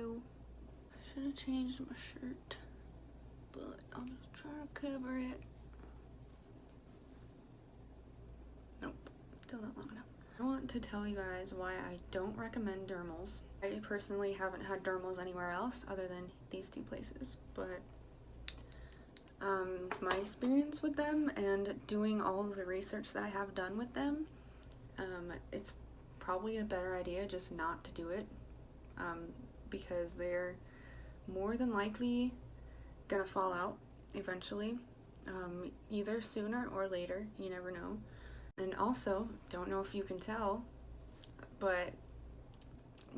do. I should have changed my shirt, but I'll just try to cover it. Nope, still not long enough. I want to tell you guys why I don't recommend dermals. I personally haven't had dermals anywhere else other than these two places, but my experience with them and doing all of the research that I have done with them, it's probably a better idea just not to do it, because they're more than likely gonna fall out eventually, either sooner or later, you never know. And also, don't know if you can tell, but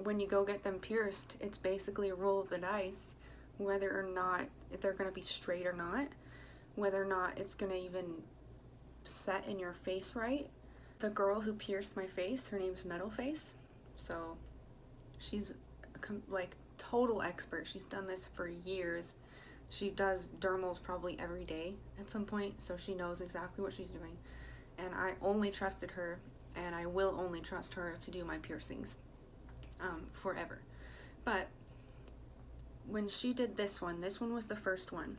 when you go get them pierced, it's basically a roll of the dice whether or not they're gonna be straight or not, whether or not it's gonna even set in your face right. The girl who pierced my face, her name's Metal Face, so she's like total expert. She's done this for years. She does dermals probably every day at some point, so she knows exactly what she's doing. And I only trusted her, and I will only trust her to do my piercings forever. But when she did this one was the first one,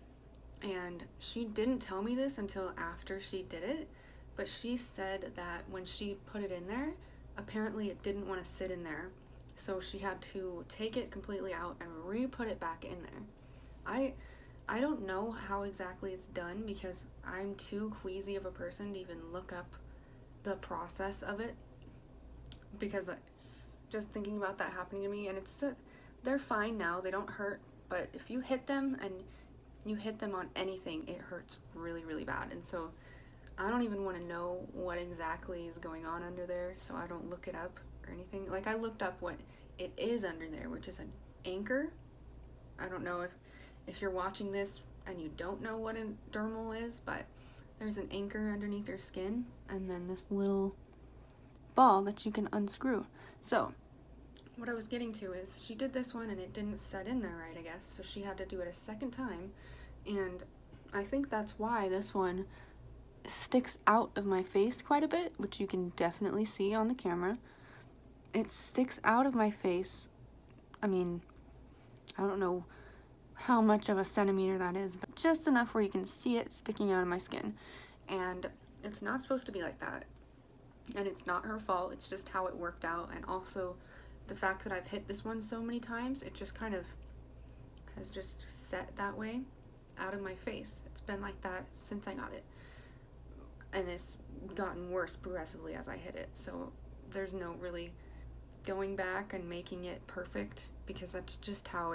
and she didn't tell me this until after she did it, but she said that when she put it in there, apparently it didn't want to sit in there, so she had to take it completely out and re-put it back in there. I don't know how exactly it's done because I'm too queasy of a person to even look up the process of it, because just thinking about that happening to me, and they're fine now, they don't hurt, but if you hit them and you hit them on anything, it hurts really, really bad. And so I don't even want to know what exactly is going on under there, so I don't look it up or anything. Like, I looked up what it is under there, which is an anchor. I don't know if you're watching this and you don't know what a dermal is, but there's an anchor underneath your skin and then this little ball that you can unscrew. So what I was getting to is she did this one and it didn't set in there right, I guess, so she had to do it a second time, and I think that's why this one sticks out of my face quite a bit, which you can definitely see on the camera. It sticks out of my face. I mean, I don't know how much of a centimeter that is, but just enough where you can see it sticking out of my skin. And it's not supposed to be like that, and it's not her fault, it's just how it worked out. And also the fact that I've hit this one so many times, it just kind of has just set that way out of my face. It's been like that since I got it, and it's gotten worse progressively as I hit it, so there's no really going back and making it perfect, because that's just how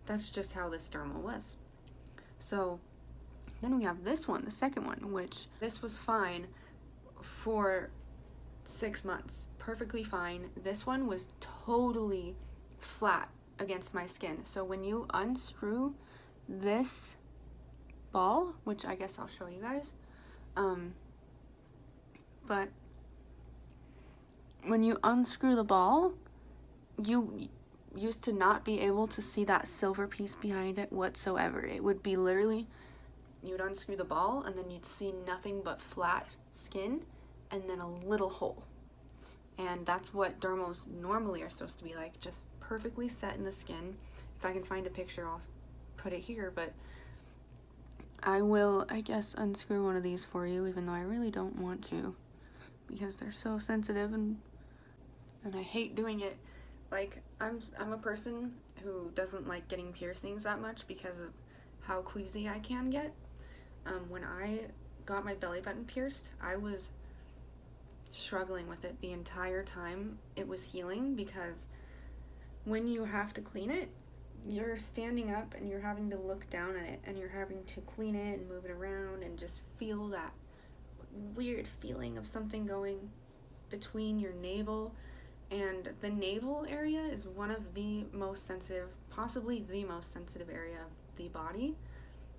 this dermal was. So then we have this one, the second one, which this was fine for 6 months, perfectly fine. This one was totally flat against my skin, so when you unscrew this ball, which I guess I'll show you guys, but when you unscrew the ball, you used to not be able to see that silver piece behind it whatsoever. It would be literally, you would unscrew the ball and then you'd see nothing but flat skin and then a little hole. And that's what dermals normally are supposed to be like, just perfectly set in the skin. If I can find a picture, I'll put it here, but I will, I guess, unscrew one of these for you, even though I really don't want to, because they're so sensitive, and I hate doing it. Like, I'm a person who doesn't like getting piercings that much because of how queasy I can get. When I got my belly button pierced, I was struggling with it the entire time it was healing, because when you have to clean it, you're standing up and you're having to look down at it, and you're having to clean it and move it around and just feel that weird feeling of something going between your navel. And the navel area is one of the most sensitive, possibly the most sensitive area of the body,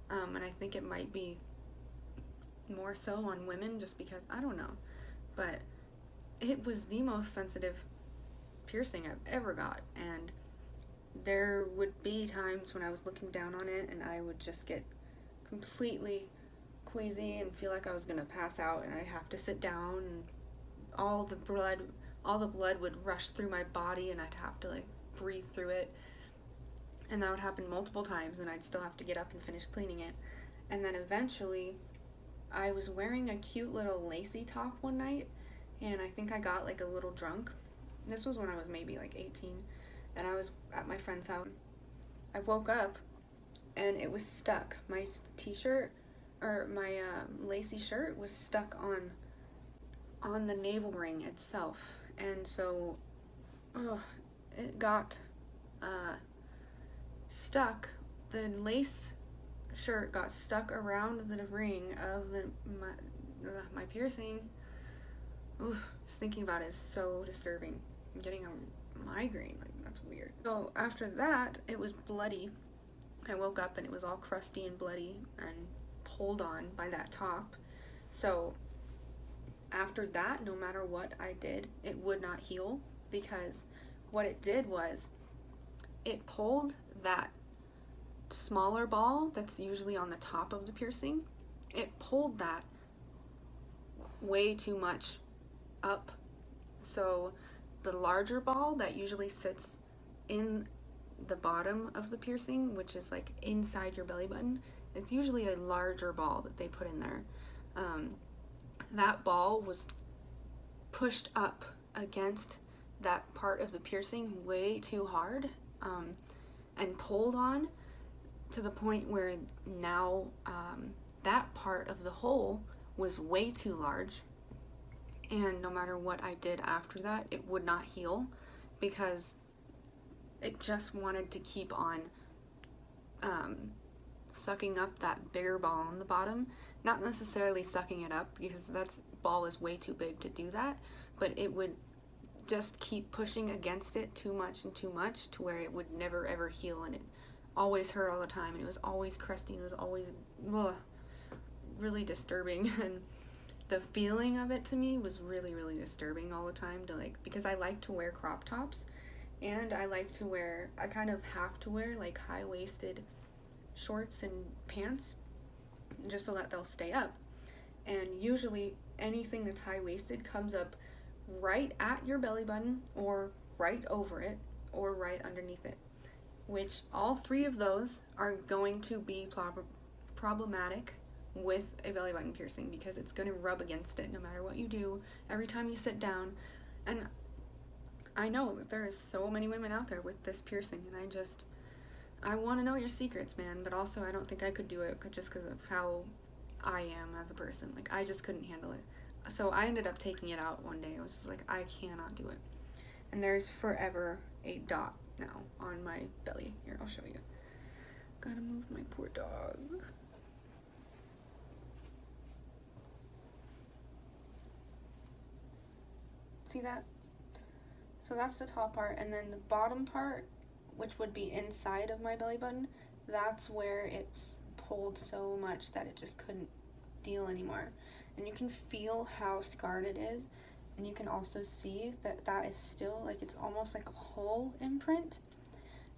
and I think it might be more so on women, just because, I don't know, but it was the most sensitive piercing I've ever got. And there would be times when I was looking down on it and I would just get completely queasy and feel like I was gonna pass out, and I'd have to sit down, and all the blood would rush through my body and I'd have to like breathe through it. And that would happen multiple times, and I'd still have to get up and finish cleaning it. And then eventually, I was wearing a cute little lacy top one night, and I think I got like a little drunk. This was when I was maybe like 18, and I was at my friend's house. I woke up, and it was stuck. My t-shirt, or my lacy shirt was stuck on the navel ring itself, and so it got stuck. The lace shirt got stuck around the ring of my piercing. Just thinking about it is so disturbing. I'm getting a migraine, like that's weird. So after that, it was bloody. I woke up and it was all crusty and bloody and pulled on by that top. So after that, no matter what I did, it would not heal, because what it did was it pulled that smaller ball that's usually on the top of the piercing, it pulled that way too much up. So the larger ball that usually sits in the bottom of the piercing, which is like inside your belly button, it's usually a larger ball that they put in there. That ball was pushed up against that part of the piercing way too hard, and pulled on to the point where now that part of the hole was way too large, and no matter what I did after that, it would not heal, because it just wanted to keep on sucking up that bigger ball on the bottom. Not necessarily sucking it up, because that ball is way too big to do that, but it would just keep pushing against it too much and too much, to where it would never ever heal, and it always hurt all the time, and it was always crusty, and it was always really disturbing. And the feeling of it to me was really, really disturbing all the time, to like, because I like to wear crop tops, and I kind of have to wear like high-waisted shorts and pants just so that they'll stay up. And usually anything that's high-waisted comes up right at your belly button, or right over it, or right underneath it, which all three of those are going to be problematic with a belly button piercing, because it's going to rub against it no matter what you do, every time you sit down. And I know that there is so many women out there with this piercing, and I want to know your secrets, man, but also I don't think I could do it just because of how I am as a person. Like, I just couldn't handle it. So I ended up taking it out one day. I was just like, I cannot do it. And there's forever a dot now on my belly. Here, I'll show you. Gotta move my poor dog. See that? So that's the top part, and then the bottom part, which would be inside of my belly button, that's where it's pulled so much that it just couldn't deal anymore. And you can feel how scarred it is, and you can also see that that is still, like, it's almost like a hole imprint,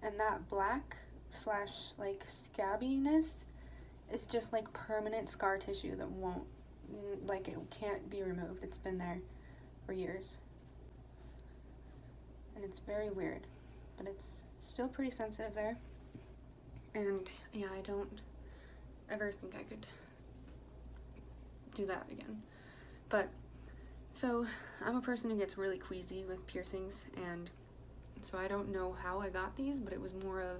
and that black slash like scabbiness is just like permanent scar tissue that won't, like, it can't be removed. It's been there for years, and it's very weird, but it's still pretty sensitive there. And yeah, I don't ever think I could do that again. But so I'm a person who gets really queasy with piercings, and so I don't know how I got these, but it was more of,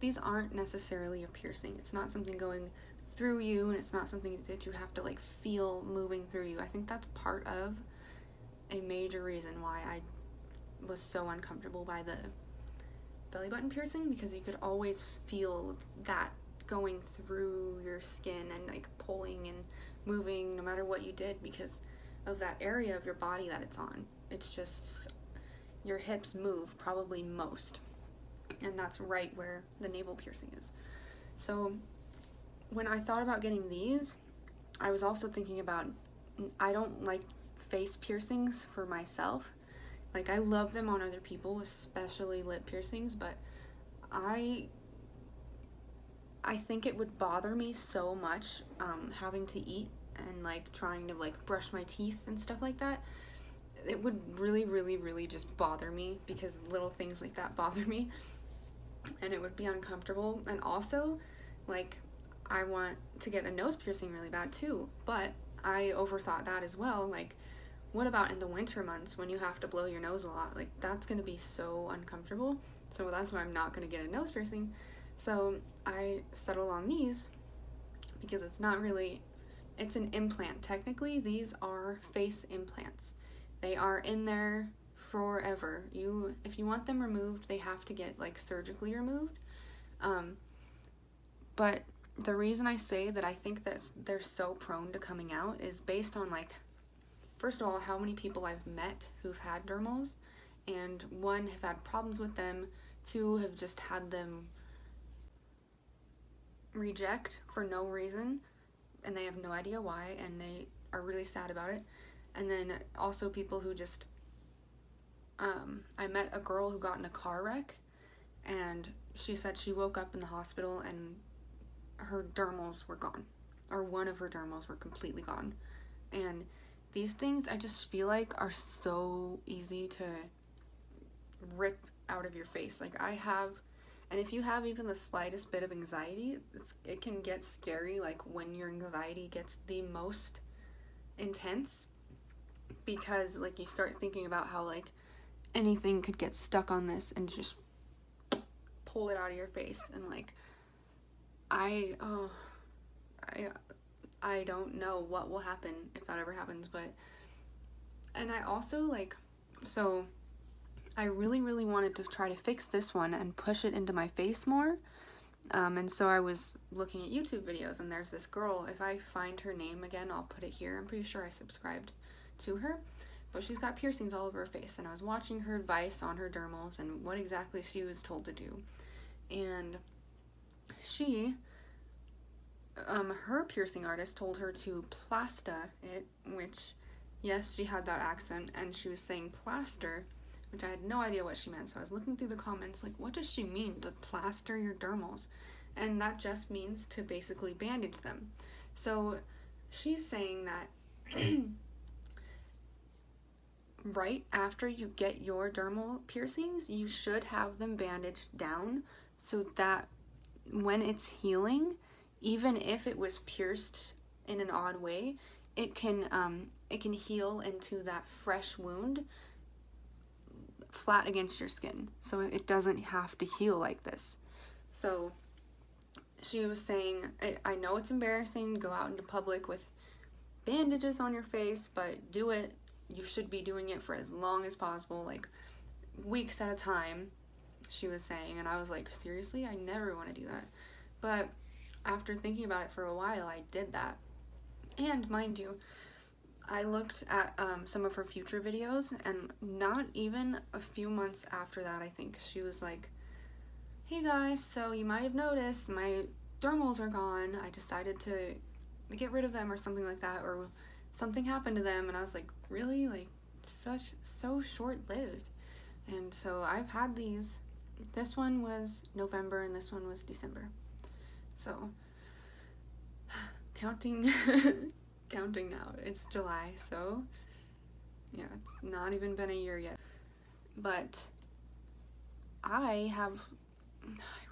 these aren't necessarily a piercing. It's not something going through you, and it's not something that you have to like feel moving through you. I think that's part of a major reason why I was so uncomfortable by the belly button piercing, because you could always feel that going through your skin and like pulling and moving no matter what you did, because of that area of your body that it's on. It's just, your hips move probably most, and that's right where the navel piercing is. So when I thought about getting these, I was also thinking about, I don't like face piercings for myself. Like, I love them on other people, especially lip piercings, but I think it would bother me so much having to eat and like trying to like brush my teeth and stuff like that. It would really, really, really just bother me, because little things like that bother me. and it would be uncomfortable. And also, like, I want to get a nose piercing really bad too, but I overthought that as well. Like, what about in the winter months when you have to blow your nose a lot? Like, that's gonna be so uncomfortable. So that's why I'm not gonna get a nose piercing. So I settled on these because it's not really, it's an implant. Technically, these are face implants. They are in there forever. If you want them removed, they have to get like surgically removed. But the reason I say that I think that they're so prone to coming out is based on, like, first of all, how many people I've met who've had dermals, and one, have had problems with them, two, have just had them reject for no reason, and they have no idea why, and they are really sad about it. And then also people who just, I met a girl who got in a car wreck, and she said she woke up in the hospital and her dermals were gone, or one of her dermals were completely gone. And these things, I just feel like, are so easy to rip out of your face. Like, I have, and if you have even the slightest bit of anxiety, it can get scary, like when your anxiety gets the most intense, because like you start thinking about how like anything could get stuck on this and just pull it out of your face. And like, I don't know what will happen if that ever happens, but, and I also, like, so I really, really wanted to try to fix this one and push it into my face more, and so I was looking at YouTube videos, and there's this girl, if I find her name again, I'll put it here, I'm pretty sure I subscribed to her, but she's got piercings all over her face, and I was watching her advice on her dermals and what exactly she was told to do, and she, her piercing artist told her to plasta it, which, yes, she had that accent, and she was saying plaster, which I had no idea what she meant, so I was looking through the comments, like, what does she mean, to plaster your dermals? And that just means to basically bandage them. So she's saying that right after you get your dermal piercings, you should have them bandaged down so that when it's healing, even if it was pierced in an odd way, it can heal into that fresh wound flat against your skin, so it doesn't have to heal like this. So she was saying, I know it's embarrassing to go out into public with bandages on your face, but do it. You should be doing it for as long as possible, like weeks at a time, she was saying. And I was like, seriously? I never want to do that. But after thinking about it for a while, I did that. And mind you, I looked at some of her future videos, and not even a few months after that, I think, she was like, hey guys, so you might have noticed my dermals are gone. I decided to get rid of them, or something like that, or something happened to them. And I was like, really? Like, so short-lived. And so I've had these. This one was November and this one was December. So counting now. It's July, so yeah, it's not even been a year yet. But I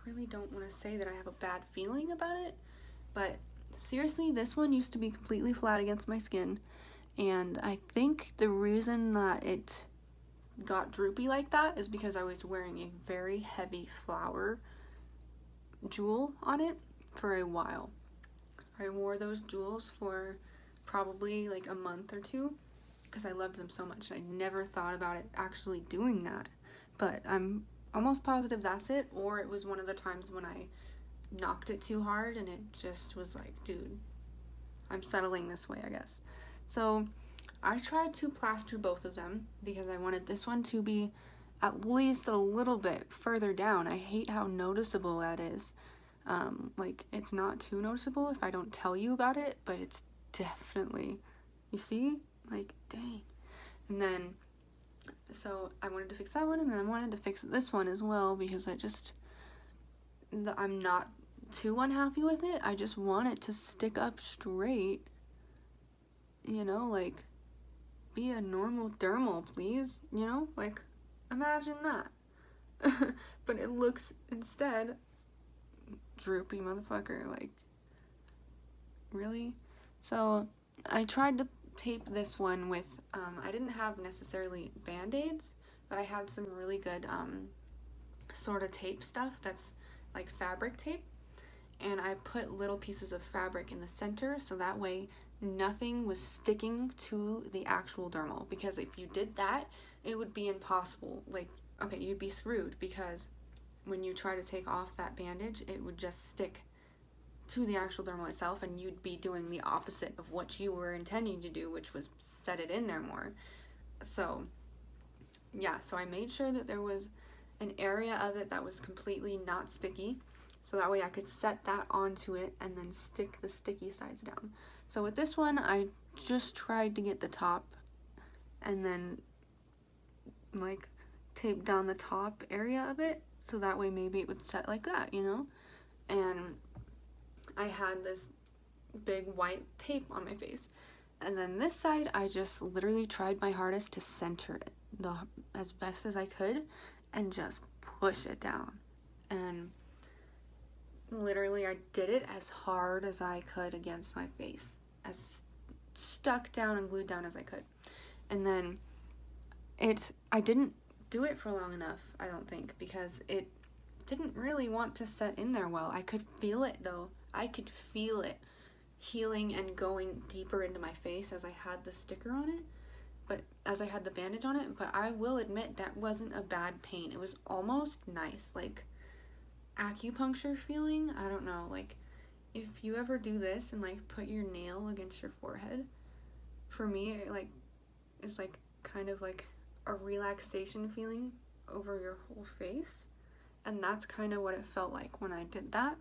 really don't want to say that I have a bad feeling about it, but seriously, this one used to be completely flat against my skin, and I think the reason that it got droopy like that is because I was wearing a very heavy flower jewel on it for a while. I wore those jewels for probably like a month or two because I loved them so much. I never thought about it actually doing that, but I'm almost positive that's it, or it was one of the times when I knocked it too hard and it just was like, dude, I'm settling this way, I guess. So I tried to plaster both of them because I wanted this one to be at least a little bit further down. I hate how noticeable that is. Like, it's not too noticeable if I don't tell you about it, but it's definitely, you see, like, dang. And then, so I wanted to fix that one, and then I wanted to fix this one as well, because I'm not too unhappy with it. I just want it to stick up straight, you know, like, be a normal dermal, please, you know, like, imagine that. but it looks instead droopy, motherfucker. Like, really? So I tried to tape this one with, I didn't have necessarily band-aids, but I had some really good sort of tape stuff that's like fabric tape, and I put little pieces of fabric in the center so that way nothing was sticking to the actual dermal, because if you did that, it would be impossible. Like, okay, you'd be screwed, because when you try to take off that bandage, it would just stick to the actual dermal itself, and you'd be doing the opposite of what you were intending to do, which was set it in there more. So yeah, so I made sure that there was an area of it that was completely not sticky, so that way I could set that onto it and then stick the sticky sides down. So with this one, I just tried to get the top and then like tape down the top area of it, so that way maybe it would set like that, you know? And I had this big white tape on my face. And then this side, I just literally tried my hardest to center it as best as I could and just push it down. And literally I did it as hard as I could against my face, as stuck down and glued down as I could. And then I didn't do it for long enough, I don't think, because it didn't really want to set in there well. I could feel it though. I could feel it healing and going deeper into my face as I had the sticker on it, but as I had the bandage on it. But I will admit that wasn't a bad pain. It was almost nice, like acupuncture feeling. I don't know, like if you ever do this and like put your nail against your forehead, for me it like is like kind of like a relaxation feeling over your whole face, and that's kind of what it felt like when I did that.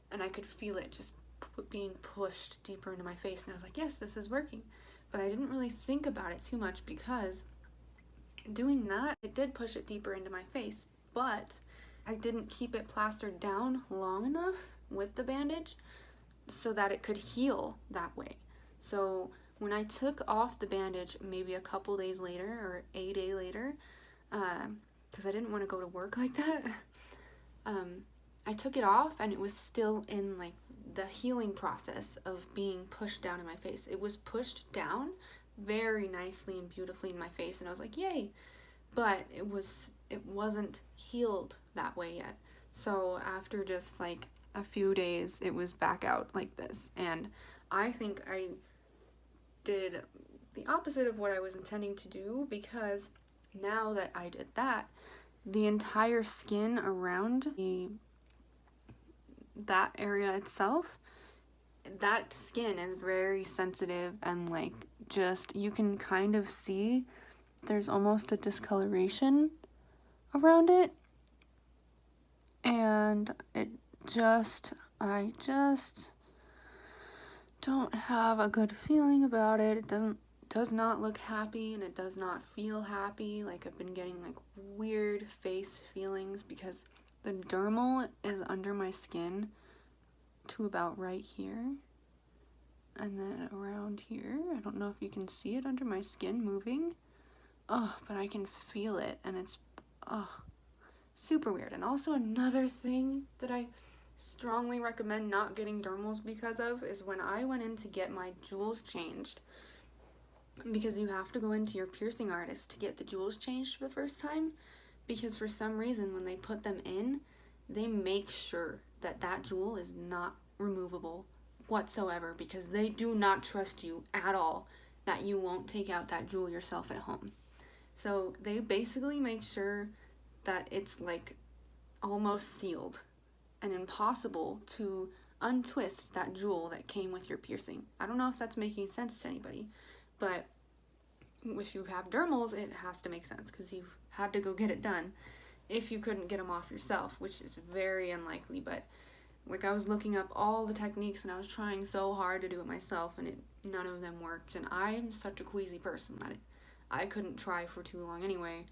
And I could feel it just being pushed deeper into my face, and I was like, yes, this is working. But I didn't really think about it too much, because doing that, it did push it deeper into my face, but I didn't keep it plastered down long enough with the bandage so that it could heal that way. So when I took off the bandage maybe a couple days later or a day later, because I didn't want to go to work like that, I took it off and it was still in like the healing process of being pushed down in my face. It was pushed down very nicely and beautifully in my face, and I was like, yay. But it wasn't healed that way yet. So after just like a few days, it was back out like this. And I think I did the opposite of what I was intending to do, because now that I did that, the entire skin around that area itself, that skin is very sensitive, and like just you can kind of see there's almost a discoloration around it, and I just don't have a good feeling about it. It does not look happy, and it does not feel happy. Like I've been getting like weird face feelings, because the dermal is under my skin to about right here, and then around here. I don't know if you can see it under my skin moving. Oh, but I can feel it, and it's super weird. And also another thing that I strongly recommend not getting dermals because of is when I went in to get my jewels changed, because you have to go into your piercing artist to get the jewels changed for the first time, because for some reason when they put them in, they make sure that that jewel is not removable whatsoever, because they do not trust you at all that you won't take out that jewel yourself at home. So they basically make sure that it's like almost sealed and impossible to untwist that jewel that came with your piercing. I don't know if that's making sense to anybody, but if you have dermals, it has to make sense, because you had to go get it done if you couldn't get them off yourself, which is very unlikely. But like I was looking up all the techniques, and I was trying so hard to do it myself, and none of them worked. And I'm such a queasy person that I couldn't try for too long anyway,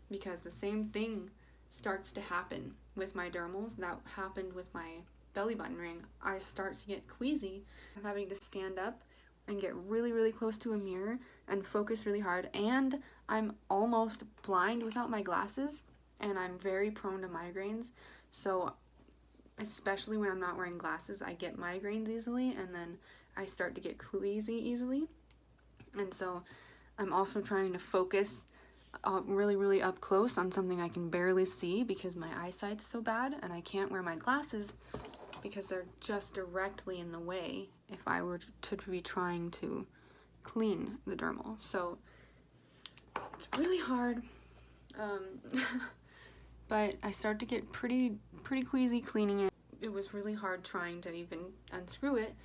because the same thing starts to happen with my dermals that happened with my belly button ring. I start to get queasy. I'm having to stand up and get really, really close to a mirror and focus really hard, and I'm almost blind without my glasses. and I'm very prone to migraines. So especially when I'm not wearing glasses, I get migraines easily, and then I start to get queasy easily. And so I'm also trying to focus really, really up close on something I can barely see because my eyesight's so bad, and I can't wear my glasses because they're just directly in the way if I were to be trying to clean the dermal. So it's really hard. But I started to get pretty queasy cleaning it. It was really hard trying to even unscrew it,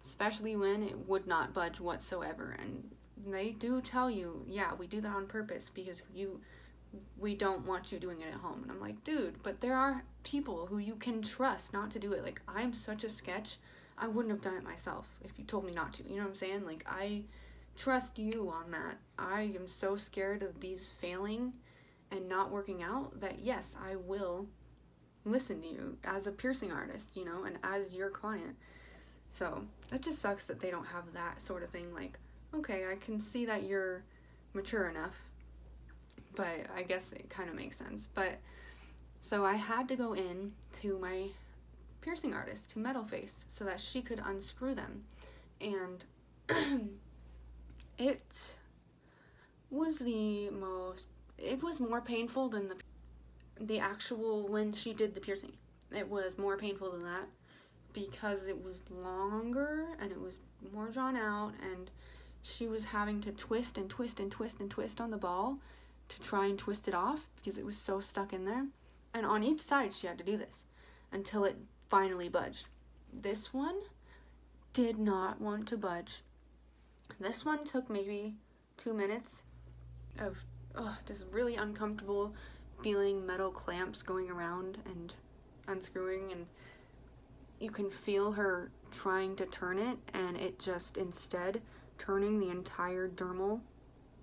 especially when it would not budge whatsoever. And they do tell you, yeah, we do that on purpose because we don't want you doing it at home. And I'm like, dude, but there are people who you can trust not to do it. Like, I'm such a sketch, I wouldn't have done it myself if you told me not to. You know what I'm saying? Like, I trust you on that. I am so scared of these failing and not working out that, yes, I will listen to you as a piercing artist, you know, and as your client. So that just sucks that they don't have that sort of thing. Like, okay, I can see that you're mature enough, but I guess it kind of makes sense. But so I had to go in to my piercing artist, to Metal Face, so that she could unscrew them. And it was more painful than the actual, when she did the piercing. It was more painful than that because it was longer and it was more drawn out, and she was having to twist and twist and twist and twist on the ball to try and twist it off because it was so stuck in there. And on each side she had to do this until it finally budged. This one did not want to budge. This one took maybe 2 minutes of just really uncomfortable feeling metal clamps going around and unscrewing, and you can feel her trying to turn it, and it just instead turning the entire dermal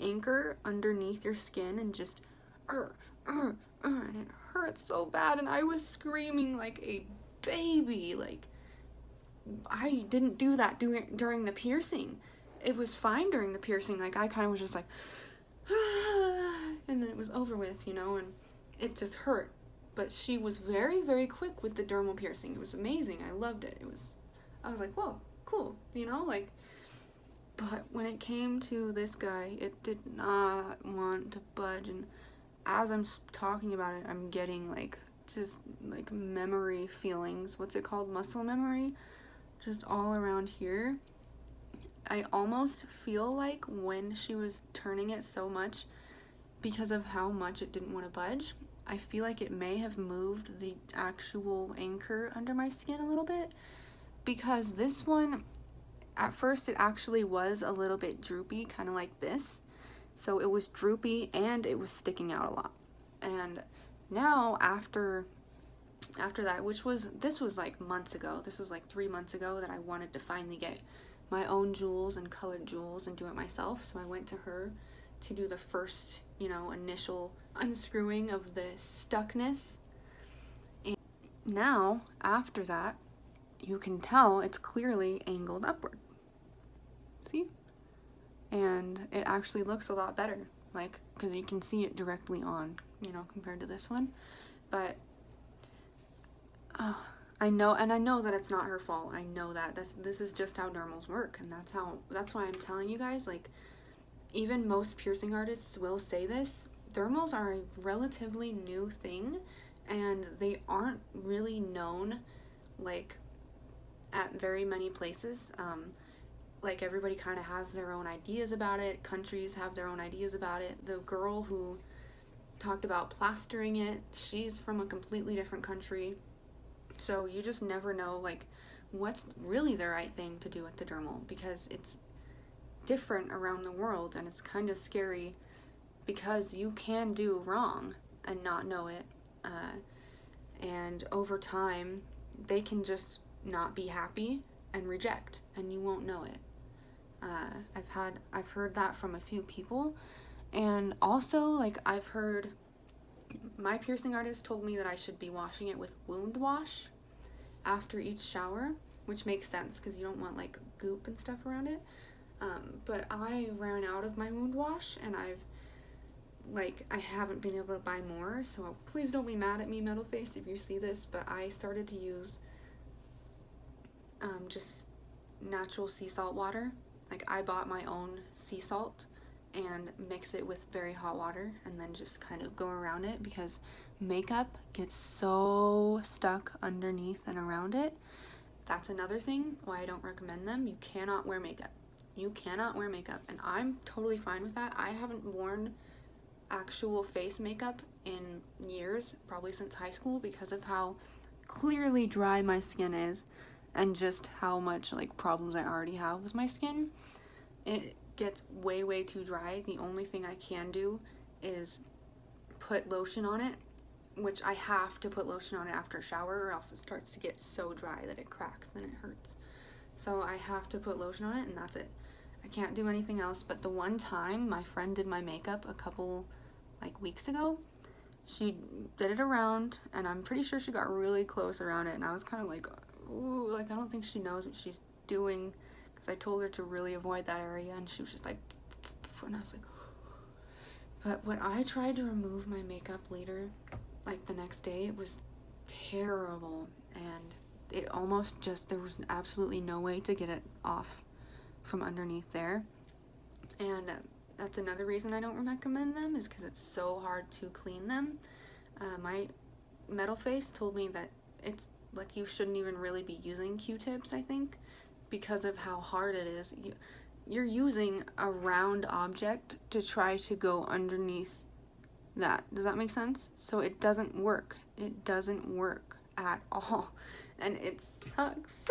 anchor underneath your skin and just and it hurt so bad, and I was screaming like a baby. Like, I didn't do that during the piercing. It was fine during the piercing. Like, I kind of was just like and then it was over with, you know, and it just hurt. But she was very, very quick with the dermal piercing. It was amazing. I loved it. I was like, whoa, cool, you know, like. But when it came to this guy, it did not want to budge. And as I'm talking about it, I'm getting like just like memory feelings. What's it called? Muscle memory, just all around here. I almost feel like when she was turning it so much, because of how much it didn't want to budge, I feel like it may have moved the actual anchor under my skin a little bit, because this one, at first it actually was a little bit droopy, kind of like this. So it was droopy and it was sticking out a lot. And now after that, this was like months ago, this was like 3 months ago, that I wanted to finally get my own jewels and colored jewels and do it myself. So I went to her to do the first, you know, initial unscrewing of the stuckness. And now, after that, you can tell it's clearly angled upward. See? And it actually looks a lot better, like, because you can see it directly on, you know, compared to this one. But I know that it's not her fault. I know that this is just how dermals work, and that's why I'm telling you guys, like, even most piercing artists will say this. Dermals are a relatively new thing, and they aren't really known, like, at very many places. Like, everybody kind of has their own ideas about it. Countries have their own ideas about it. The girl who talked about plastering it, she's from a completely different country. So you just never know, like, what's really the right thing to do with the dermal, because it's different around the world, and it's kind of scary because you can do wrong and not know it. And over time, they can just not be happy and reject, and you won't know it. I've heard that from a few people, and also, like, I've heard my piercing artist told me that I should be washing it with wound wash after each shower, which makes sense because you don't want, like, goop and stuff around it. But I ran out of my wound wash, and I've like, I haven't been able to buy more, so please don't be mad at me, Metal Face, if you see this, but I started to use just natural sea salt water. Like, I bought my own sea salt and mix it with very hot water and then just kind of go around it, because makeup gets so stuck underneath and around it. That's another thing why I don't recommend them. You cannot wear makeup. You cannot wear makeup, and I'm totally fine with that. I haven't worn actual face makeup in years, probably since high school, because of how clearly dry my skin is and just how much like problems I already have with my skin. It gets way too dry. The only thing I can do is put lotion on it, which I have to put lotion on it after a shower, or else it starts to get so dry that it cracks, then it hurts. So I have to put lotion on it, and that's it. I can't do anything else. But the one time my friend did my makeup a couple like weeks ago, she did it around, and I'm pretty sure she got really close around it, and I was kind of like, ooh, like, I don't think she knows what she's doing, because I told her to really avoid that area, and she was just like, and I was like, but when I tried to remove my makeup later, like the next day, it was terrible, and it almost just, there was absolutely no way to get it off from underneath there. And that's another reason I don't recommend them, is because it's so hard to clean them. My Metal Face told me that it's like, you shouldn't even really be using Q-tips, I think, because of how hard it is. You're using a round object to try to go underneath that. Does that make sense? So it doesn't work. It doesn't work at all, and it sucks.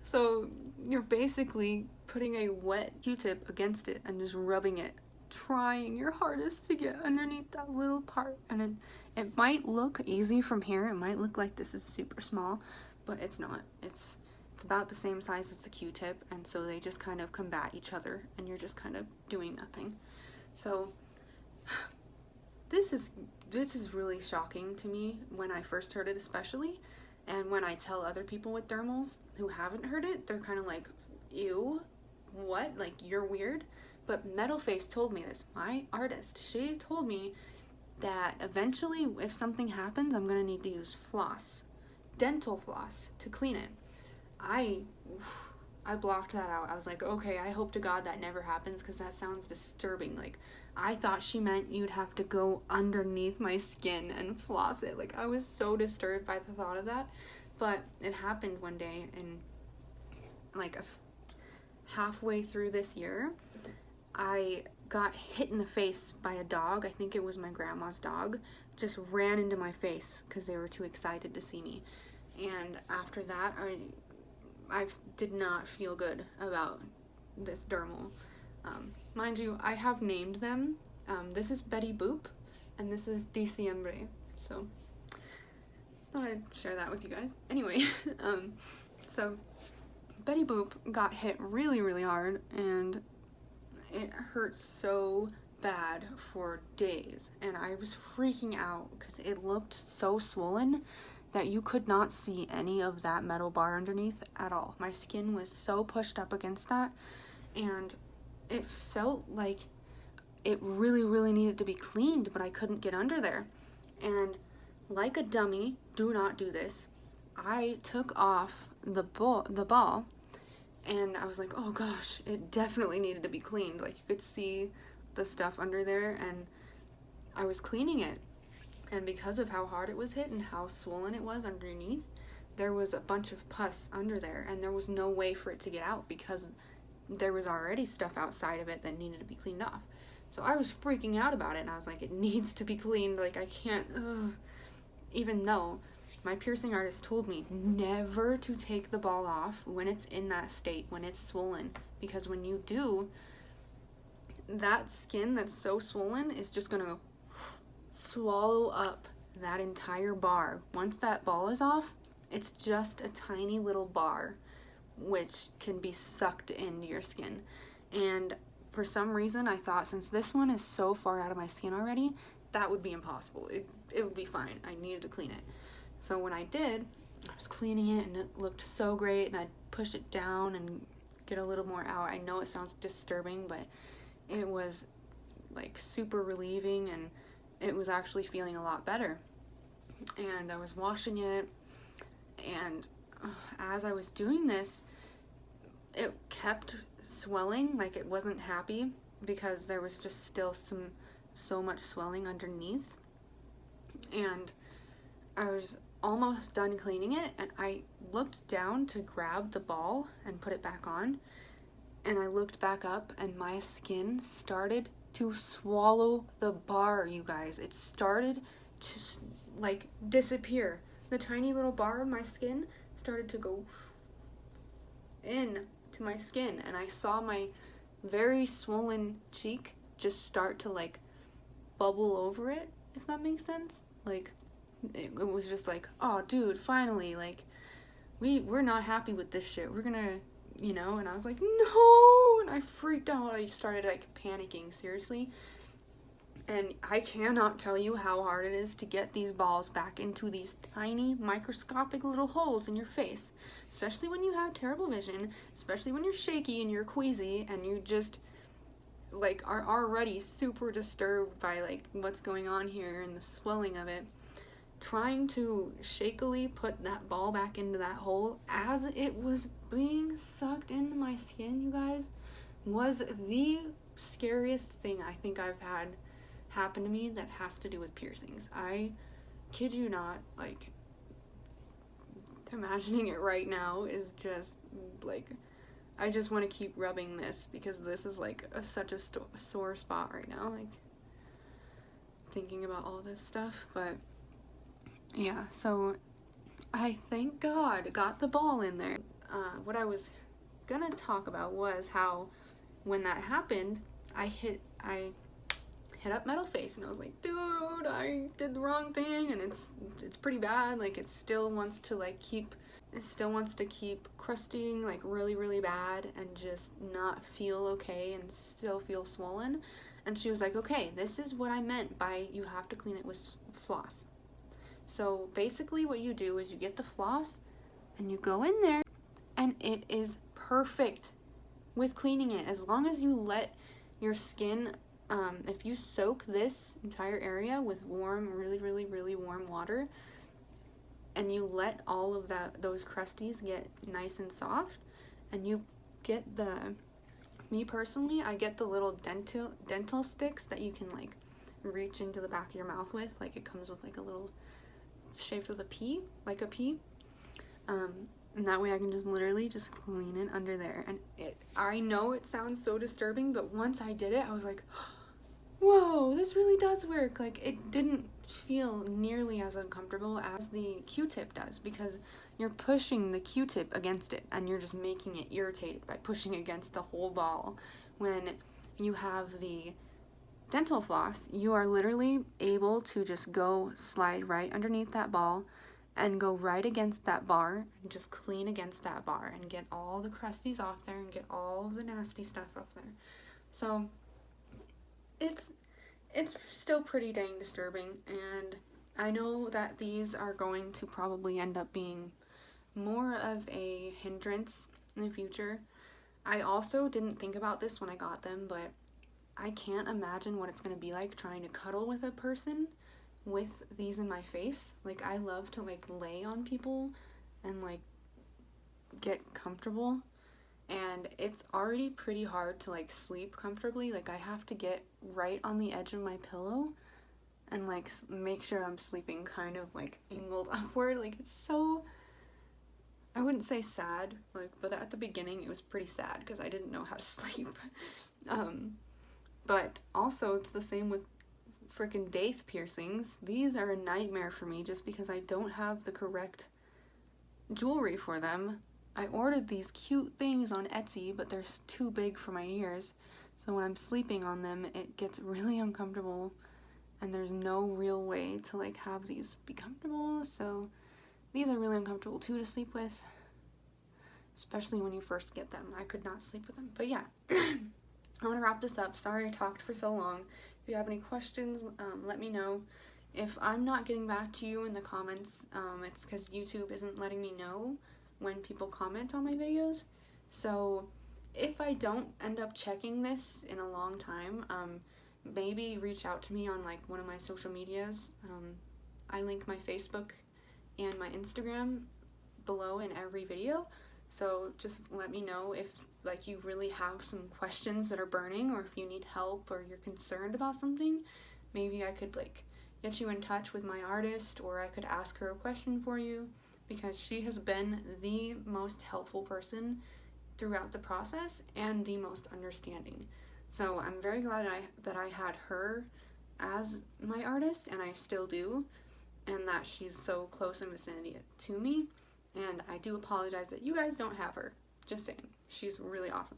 So you're basically putting a wet Q-tip against it and just rubbing it, trying your hardest to get underneath that little part. And it might look easy from here. It might look like this is super small, but it's not. It's about the same size as the Q-tip, and so they just kind of combat each other, and you're just kind of doing nothing. So this is really shocking to me when I first heard it, especially, and when I tell other people with dermals who haven't heard it, they're kind of like, ew, what? Like, you're weird? But Metal Face told me this, my artist. She told me that eventually, if something happens, I'm gonna need to use floss, dental floss, to clean it. I blocked that out. I was like, okay, I hope to God that never happens, because that sounds disturbing. Like, I thought she meant you'd have to go underneath my skin and floss it. Like, I was so disturbed by the thought of that. But it happened one day, and like halfway through this year, I got hit in the face by a dog. I think it was my grandma's dog. Just ran into my face because they were too excited to see me. And after that, I did not feel good about this dermal. Mind you, I have named them. This is Betty Boop, and this is Diciembre. So, thought I'd share that with you guys. Anyway, so Betty Boop got hit really hard, and it hurt so bad for days, and I was freaking out because it looked so swollen that you could not see any of that metal bar underneath at all. My skin was so pushed up against that, and it felt like it really needed to be cleaned, but I couldn't get under there. And like a dummy, do not do this, I took off the ball, and I was like, oh gosh, it definitely needed to be cleaned. Like, you could see the stuff under there, and I was cleaning it. And because of how hard it was hit and how swollen it was underneath, there was a bunch of pus under there, and there was no way for it to get out because there was already stuff outside of it that needed to be cleaned off. So I was freaking out about it, and I was like, it needs to be cleaned. Like, I can't, even though my piercing artist told me never to take the ball off when it's in that state, when it's swollen, because when you do, that skin that's so swollen is just gonna swallow up that entire bar. Once that ball is off, it's just a tiny little bar which can be sucked into your skin. And for some reason, I thought, since this one is so far out of my skin already, that would be impossible. It would be fine. I needed to clean it. So when I did, I was cleaning it, and it looked so great, and I'd push it down and get a little more out. I know it sounds disturbing, but it was like super relieving, and it was actually feeling a lot better. And I was washing it, and as I was doing this, it kept swelling, like it wasn't happy because there was just still so much swelling underneath. And I was almost done cleaning it, and I looked down to grab the ball and put it back on, and I looked back up, and my skin started to swallow the bar, you guys. It started to like disappear. The tiny little bar of my skin started to go in to my skin, and I saw my very swollen cheek just start to like bubble over it, if that makes sense. Like it was just like, oh dude, finally, like we're not happy with this shit, we're gonna, and I was like, no, and I freaked out. I started like panicking, seriously. And I cannot tell you how hard it is to get these balls back into these tiny microscopic little holes in your face, especially when you have terrible vision, especially when you're shaky and you're queasy and you just like are already super disturbed by like what's going on here and the swelling of it. Trying to shakily put that ball back into that hole as it was being sucked into my skin, you guys, was the scariest thing I think I've had happen to me that has to do with piercings. I kid you not, like, imagining it right now is just like, I just want to keep rubbing this because this is like such a sore spot right now, like thinking about all this stuff. But yeah, so I thank God got the ball in there. What I was gonna talk about was how when that happened, I hit up Metal Face, and I was like, dude, I did the wrong thing, and it's pretty bad. Like it still wants to keep crusting like really, really bad and just not feel okay and still feel swollen. And she was like, okay, this is what I meant by you have to clean it with floss. So basically what you do is you get the floss and you go in there, and it is perfect with cleaning it. As long as you let your skin, if you soak this entire area with warm, really, really, really warm water, and you let all of those crusties get nice and soft, and you get me personally, I get the little dental sticks that you can like reach into the back of your mouth with. Like it comes with like a little shaped with a pea, like a pea. And that way I can just literally just clean it under there. And I know it sounds so disturbing, but once I did it, I was like, whoa, this really does work. Like it didn't feel nearly as uncomfortable as the Q-tip does, because you're pushing the Q-tip against it and you're just making it irritated by pushing against the whole ball. When you have the dental floss, you are literally able to just go slide right underneath that ball and go right against that bar and just clean against that bar and get all the crusties off there and get all of the nasty stuff off there. So it's still pretty dang disturbing, and I know that these are going to probably end up being more of a hindrance in the future. I also didn't think about this when I got them, but I can't imagine what it's going to be like trying to cuddle with a person with these in my face. Like I love to like lay on people and like get comfortable, and it's already pretty hard to like sleep comfortably. Like I have to get right on the edge of my pillow and like make sure I'm sleeping kind of like angled upward. Like it's so, I wouldn't say sad, like, but at the beginning it was pretty sad because I didn't know how to sleep. But also it's the same with freaking daith piercings. These are a nightmare for me just because I don't have the correct jewelry for them. I ordered these cute things on Etsy, but they're too big for my ears. So when I'm sleeping on them, it gets really uncomfortable, and there's no real way to like have these be comfortable. So these are really uncomfortable too to sleep with, especially when you first get them. I could not sleep with them. But yeah, I want to wrap this up. Sorry I talked for so long. If you have any questions, let me know. If I'm not getting back to you in the comments, it's because YouTube isn't letting me know when people comment on my videos. So if I don't end up checking this in a long time, maybe reach out to me on like one of my social medias. I link my Facebook and my Instagram below in every video, so just let me know if like you really have some questions that are burning, or if you need help or you're concerned about something. Maybe I could like get you in touch with my artist, or I could ask her a question for you, because she has been the most helpful person throughout the process and the most understanding. So I'm very glad that I had her as my artist, and I still do, and that she's so close in vicinity to me. And I do apologize that you guys don't have her. Just saying, she's really awesome.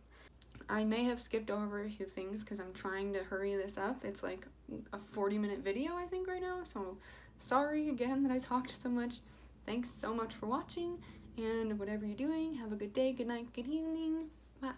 I may have skipped over a few things because I'm trying to hurry this up. It's like a 40-minute video, I think, right now, so sorry again that I talked so much. Thanks so much for watching, and whatever you're doing, have a good day, good night, good evening. Bye.